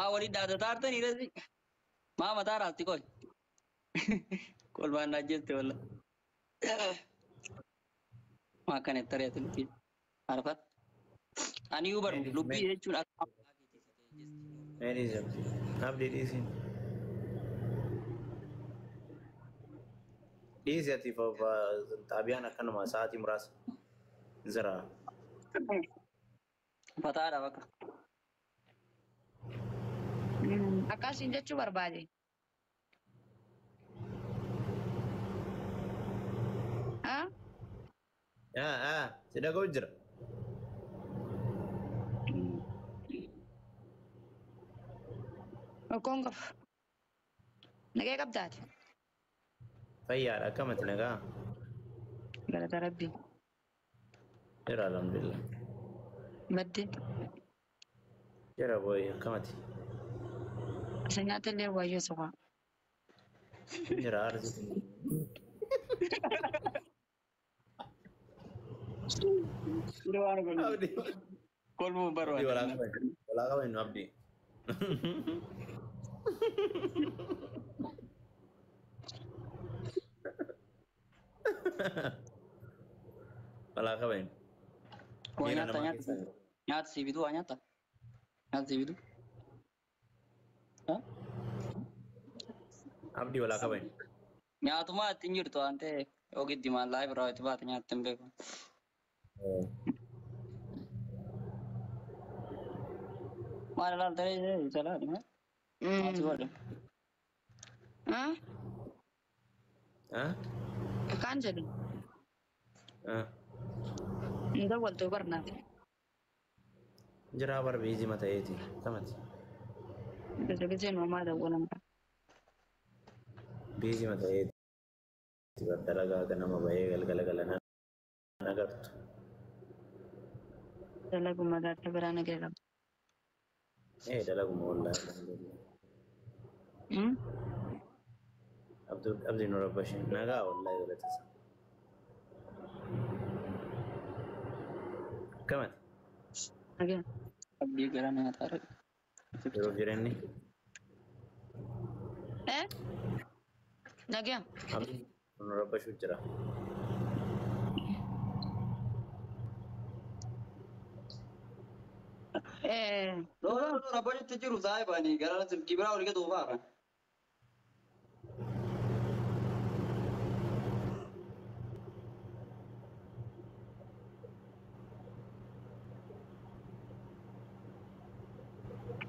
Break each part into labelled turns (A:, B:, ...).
A: ما وليد هذا تارتني رزي ما تارتي كل كل ما نجزت ولا ما كانت طريقة الفيل عرفت أنا يوبر لبي يجون
B: Ladies, update is in. This is the for Tabiana Kanama Sati Muras Zara.
A: بتاع بقى
C: Akkasin jechuu barbaade.
B: Sudah kau jer.
C: Kongof. Nagee qabdaati.
B: Fayyad akkamati nagaa.
C: Galata Rabbii.
B: Jira alhamdulillah.
C: Badde.
B: Jira boy akkamati.
C: Isa nyaata illee wayyoo soqaa.
B: Jira arsiti.
A: كل مو برا
B: ولا كمان abdi. Wala kawan.
A: Nyata si bidu nyata si bidu.
B: Abdi wala kawan.
A: Nyata mah tinggi tu ante. Oke di mana live rawat itu bat nyata tembe. Mana lah tadi jalan ni. Coba deh.
C: Kan jadi. Indah waktu pernah.
B: Jira bar biji mata eti. Kamat.
C: Bisa nama ada ulang.
B: Biji mata eti. Tiba dalaga nama bayi gal nagartu.
C: Dalagu magarta berana kira.
B: Dalagu mawalla alhamdulillah. Abdi Nur Bashir naga wallahi wala tasa. Kamat.
C: Again.
A: Abdi kerana tarik.
B: Terus jiran ni.
C: Again.
B: Abdi Nur Bashir jira.
A: No, Rabani tujuh rusai bani. Kerana kibra orang itu apa?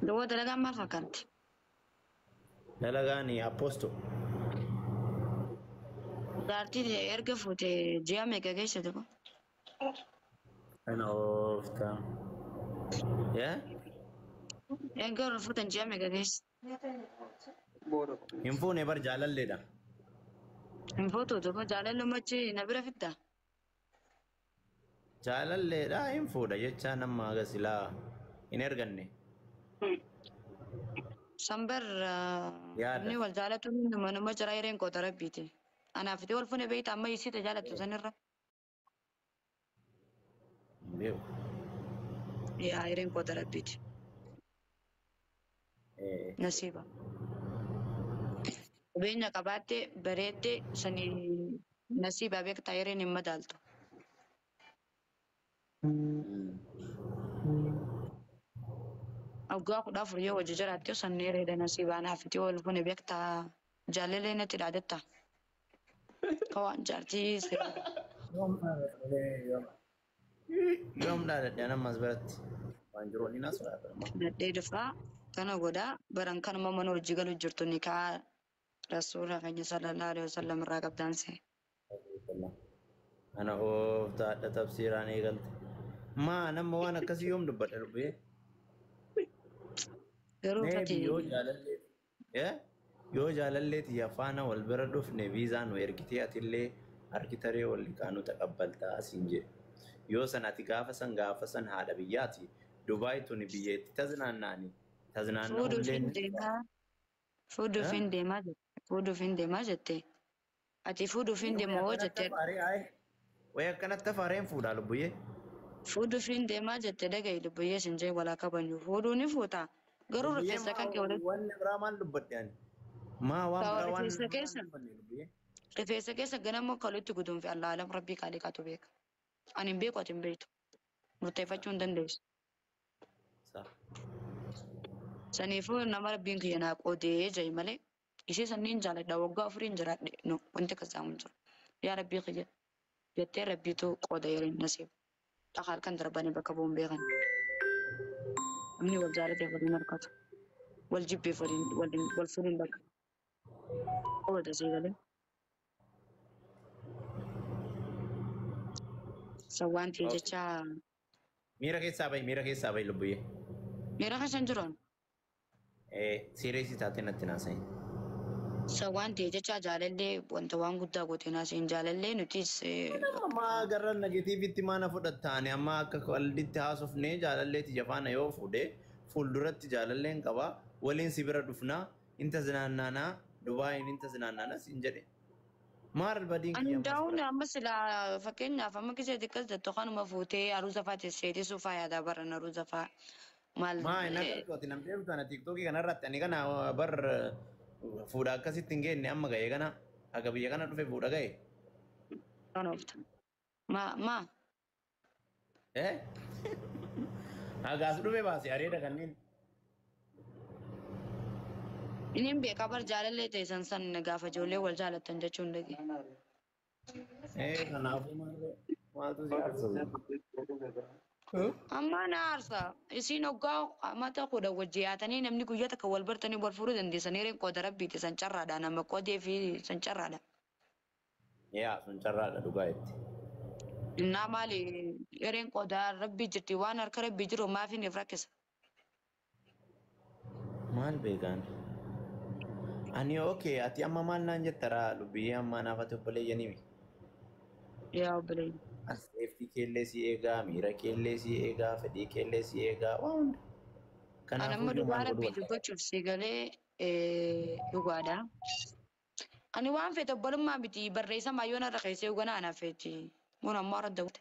C: Dua dalaga mal fakarti.
B: Dalaga ni aposto.
C: Berarti erga fute jia mega guys itu.
B: Ana ofta. Ya?
C: Erga fute jia mega guys.
A: Bodoh.
B: Info never jalal leda.
C: Info tu jalan lu macam nabira fitta.
B: Jalal leda info dah je nama agak sila inergan ni.
C: Sambar ni wal jalan tu mana macam raya kota rabiti. Anak fiti wal phone beit amma isi terjalan tu sana.
B: Bio.
C: Ya raya kota rabiti. Nasiba. Benya kabate berete sani nasiba bek tayre ni madal tu. Aku dah furiyo wajah jarak tu sendiri dan nasiba anak fiti wal phone bek ta jalele ni tidak ada ta. Kawan jadi
B: Yom dah ada mas berat. Panjuro ni nasra.
C: Dari defa karena goda barangkan memenuhi juga lu jurtu nikah Rasulullah sallallahu alaihi wasallam ragab danse.
B: Ana ofta ada tafsiran egal. Ma nama wana kasi yom debat erbe.
C: Fati.
B: Yo jalalle ti yafana wal beraduf ne visa no erkiti atille arkitare wal kanu taqabbalta asinje. Yo sanati gafasan hada biyati Dubai tu ni biyati taznanani.
C: Fudu fin de majette. Ati fudu fin de mawajette.
B: Waya kanat tafareen fuudha lubbuye.
C: Fudu fin de majette daga lubbuye sinje wala kabanyu. Fudu ni futa. Garuu
B: Lubbiyee
C: rifeensa kan kee walitti
B: wanni biraa maal dubbadde ani? Maa waan
C: ta'a
B: biraa waan
C: rifeensa
B: hamaan
C: keessa
B: dubbanne lubbiyee?
C: rifeensa keessa ganama kalutti guduunfi Allah alam rabbii qaaliqaatu beeka. Ani hin beeku ati hin beektu. Murteeffachuu hin dandeessu.
B: Sa.
C: Saniifuu nama rabbiin kiyya naa qoodee jahi malee ishee sanniin jaaladha waggaa afuriin jiraadhe no wanti akkasii hin jiru. Yaa rabbii kiyya jettee rabbiitu qooda yeroo nasiib. Dhaqaal kan darbanii bakka bu'uun beekan. Namni wal jaalatee waliin harkatu. Wal jibbeef wal fuudhin bakka. Qooda sii galee. Sawwaan ta'e jecha
B: Miira keessaa bahi lubbiyee.
C: miira kan isaan jiran.
B: Sireesii taatee natti naasayin.
C: Sawwaan ta'e jecha jaalallee wanta waan guddaa gooteen asiin jaalallee nutis
B: Amma gara negatiivitti maana fudhattaani amma akka walditti haasofnee jaalalleeti jafaana yoo fuudhee fuulduratti jaalalleen qaba waliin si bira dhufnaa inta zinaannaanaa Dubaayin inta zinaannaanaa siin jedhe. Maal badiin kiyya
C: Andaun amma sila fakkeenyaaf amma kisee xiqqas jettu kanuma fuutee aruusa fa'aa teesseetii suufaa yaadaa baran aruusa fa'aa maal
B: maa hin akka namni beektu ana tiiktookii kanarratti ani kana bar fuudha akkasitti hin geenne amma ga'ee kana akka biyya kana dhufe fuudha ga'e.
C: kan oofta. Ma
B: Hagaas dhufe baase areeda kanneen.
C: inni beekaa bar jaalallee ta'e san gaafa ijoollee wal jaalattan jechuun dhagi.
B: Kanaafuu maaltu si aarsa?
C: Amma na aarsa isiin hoggaa mata kudha wajji yaatanii namni guyyaa takka wal bartanii wal fuudhuu dandeessanii reen qooda rabbiiti san carraadha nama qoodee fi san carraadha.
B: Yaa sun carraadha dhugaa itti.
C: Innaa maali reen qooda rabbii jirti waan harka rabbii jiru maaf hin rakkisa.
B: Maal beekan? Ani okay ati amma maal naan jettara lubbiyyee amma naafate obboleeyyanii.
C: Yaa obboleeyyi.
B: Seeftii keellee si eegaa, miira keellee si eegaa, fedhii keellee si eegaa, waan hunda.
C: Kan amma dhugaa rabbii dubbachuuf si galee dhugaadha. Ani waan feete obbolummaa miti barreessa maayyoon irra keessee hoogganaa anaaf feeti. Mun ammoo irra dawwate.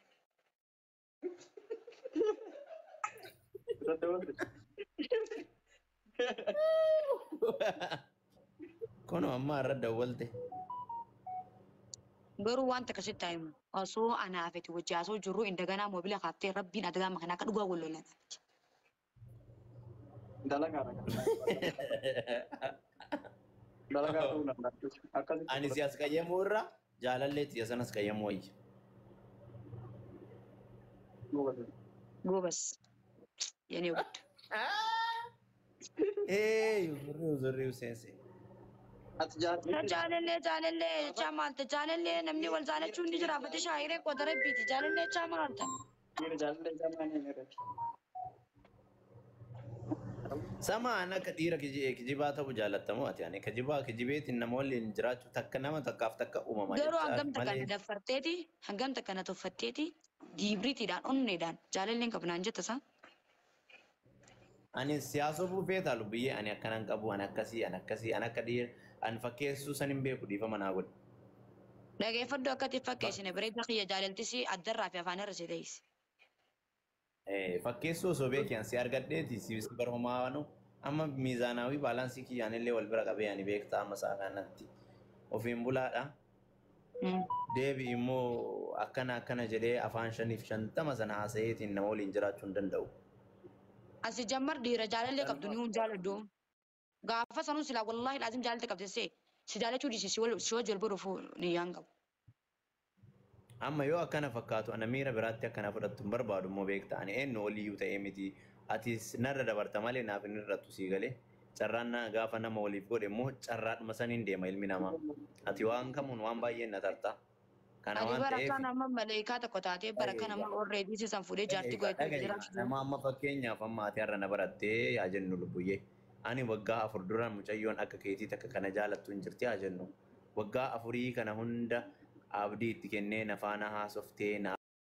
B: Kun amma irra dawwalte.
C: Garuu wanta akkasitti taa'imu osoo anaaf feeti wajji haasoo jirru indaganaa moobila kaaftee rabbiin adagaa makanaa akka dhugaa wal lolan.
B: Ani si as qayyamuu irra jaalalleetti sanas qayyamuu wayya.
C: Goobas. Yenee gudda.
B: Uzurriu seense.
C: Jaalallee jechaa maalta jaalallee namni wal jaalachuu ni jira fate shaayiree qooda rabbiiti jaalallee jechaa maalta.
B: Sama ana akka dhiira kijibaa ta'uu jaalattamu ati ani kijibeetiin nama waliin jiraachuu takka nama takkaaf takka uumamaa
C: Garuu hangam takka na daffarteeti hangam takka na tuffatteeti giibriitiidhaan onneedhaan jaalalleen qabnaan jetta isaa.
B: Ani siyaasa buufeetaa lubbiyee ani akkanan qabu ani akkasii ani akka dhiira ani fakkeessuu san hin beeku dhiifama naa godhe.
C: Dhageeffadhu akkatti fakkeessine bareeda kiyya jaalaltisi addarraa fi afaan irra si ta'isi.
B: Fakkeessuu osoo beekan si argadheeti si barhoomaanu amma miizaanaawii baalaansii kiyyaan illee wal bira qabee ani beektaa amma sa'a kanatti ofiin bulaadha. Deebi immoo akkana jedhee afaan 50 sana haasa'eetiin nama waliin jiraachuu hin danda'u.
C: Asi jammar dhiira jaalallee qabdu ni hun jaaladhu. Gaafa sanuu silaa wallaahi laazim jaalalte qabdessee si jaalachuu dhiisi si wajji wal baruufuu niyyaan qabu.
B: Amma yoo akkana fakkaatu ana miira biraatti akkana fudhattu hin barbaadu immoo beekta ani eenyu oliyyuu ta'ee miti atis narra dabarta malee naaf hin irrattu sii galee carraan gaafa nama waliif godhe immoo carraadhuma saniin deema ilmi namaa ati waan kamuun waan baay'een na tarta. Kana waan ta'eef. Ati
C: barakaa nama maleekaa tokko taatee barakaa nama orreetii sisan fuudhee jaartii godhatee jiraachuu.
B: Nama amma fakkeenyaaf amma ati har'a na barattee yaa jennu lubbuyyee ani waggaa 4 duraan mucayyoon akka keetii takka kana jaalattu hin jirti yaa jennu waggaa 4 kana hunda abdii itti kennee na faana haasoftee na